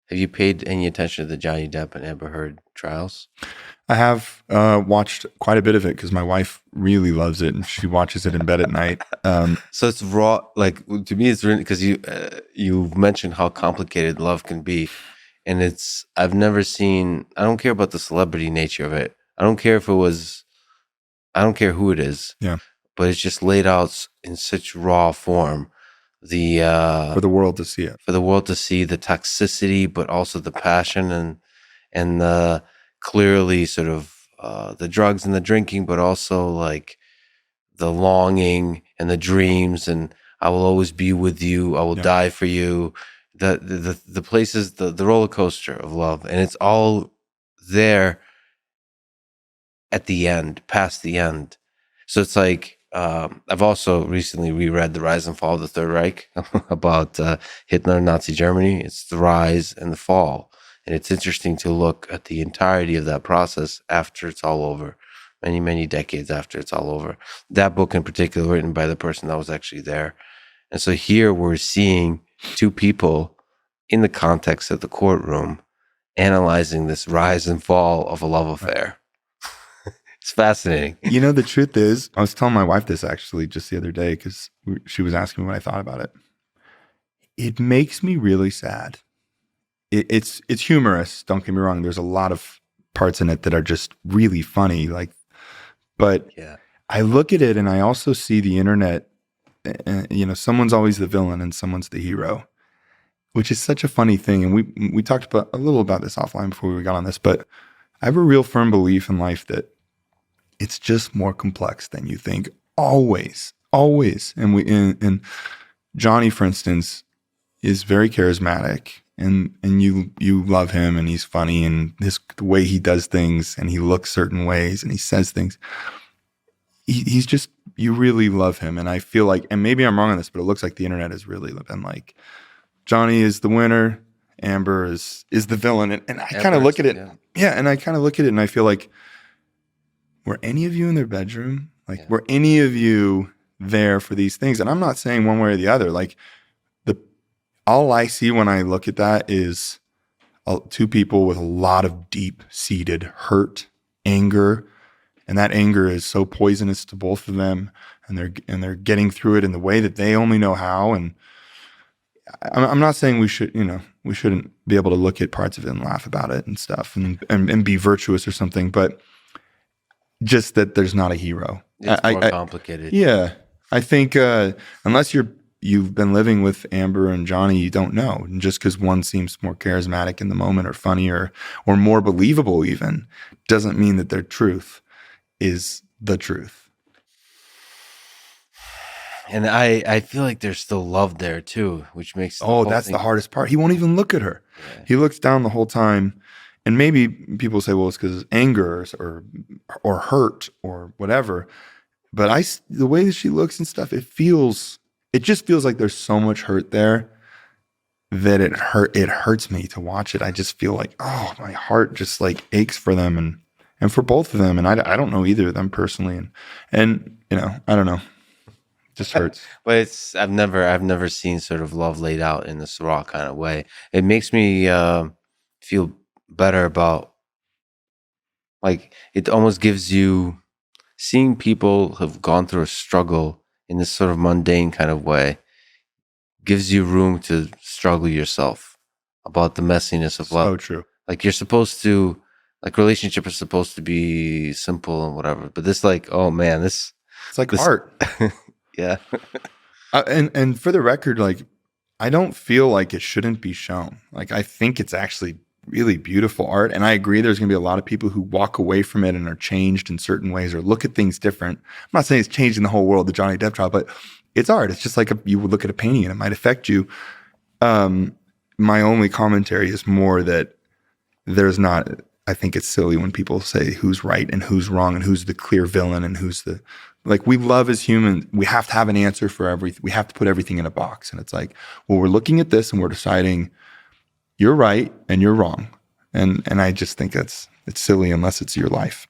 Have you paid any attention to the Johnny Depp and Amber Heard trials? I have watched quite a bit of it because my wife really loves it and she watches it in bed at night. So it's raw. Like to me, it's really because you mentioned how complicated love can be, and I've never seen. I don't care about the celebrity nature of it. I don't care if it was. I don't care who it is. Yeah. But it's just laid out in such raw form. For the world to see it. For the world to see the toxicity, but also the passion and the clearly sort of the drugs and the drinking, but also like the longing and the dreams, and I will always be with you. I will die for you. The places, the roller coaster of love, and it's all there at the end, past the end. So it's like I've also recently reread The Rise and Fall of the Third Reich about Hitler and Nazi Germany. It's the rise and the fall. And it's interesting to look at the entirety of that process after it's all over, many, many decades after it's all over. That book in particular, written by the person that was actually there. And so here we're seeing two people in the context of the courtroom analyzing this rise and fall of a love affair. It's fascinating. You know, the truth is, I was telling my wife this actually just the other day because she was asking me what I thought about it. It makes me really sad. It's humorous. Don't get me wrong. There's a lot of parts in it that are just really funny. But I look at it and I also see the internet. Someone's always the villain and someone's the hero, which is such a funny thing. And we talked about a little about this offline before we got on this. But I have a real firm belief in life that it's just more complex than you think. Always. And Johnny, for instance, is very charismatic. And you love him and he's funny and the way he does things and he looks certain ways and he says things. He's just, you really love him. And I feel like, and maybe I'm wrong on this, but it looks like the internet has really been like, Johnny is the winner, Amber is the villain. And I kind of look at it. Yeah. And I kind of look at it and I feel like, were any of you in their bedroom? Were any of you there for these things? And I'm not saying one way or the other. All I see when I look at that is two people with a lot of deep-seated hurt, anger, and that anger is so poisonous to both of them, and they're getting through it in the way that they only know how. And I'm not saying we shouldn't be able to look at parts of it and laugh about it and stuff and be virtuous or something, but just that there's not a hero. It's more complicated. Yeah, I think unless you've been living with Amber and Johnny, you don't know. And just because one seems more charismatic in the moment or funnier or more believable even, doesn't mean that their truth is the truth. And I feel like there's still love there too, which makes that's the hardest part. He won't even look at her. Yeah. He looks down the whole time. And maybe people say, well, it's because of anger or hurt or whatever. But the way that she looks and stuff, it just feels like there's so much hurt there that it hurts me to watch it. I just feel like, oh, my heart just like aches for them and for both of them. And I don't know either of them personally. And I don't know. It just hurts. But I've never seen sort of love laid out in this raw kind of way. It makes me feel better about, like, it almost gives you, seeing people have gone through a struggle in this sort of mundane kind of way gives you room to struggle yourself about the messiness of love. So true. Like you're supposed to, like relationships are supposed to be simple and whatever, but this oh man, it's like art. Yeah. And for the record, I don't feel like it shouldn't be shown. I think it's actually really beautiful art. And I agree there's going to be a lot of people who walk away from it and are changed in certain ways or look at things different. I'm not saying it's changing the whole world, the Johnny Depp trial, but it's art. It's just like you would look at a painting and it might affect you. My only commentary is more that I think it's silly when people say who's right and who's wrong and who's the clear villain and who's we love as humans, we have to have an answer for everything. We have to put everything in a box. And it's like, well, we're looking at this and we're deciding you're right and you're wrong. And I just think it's silly unless it's your life.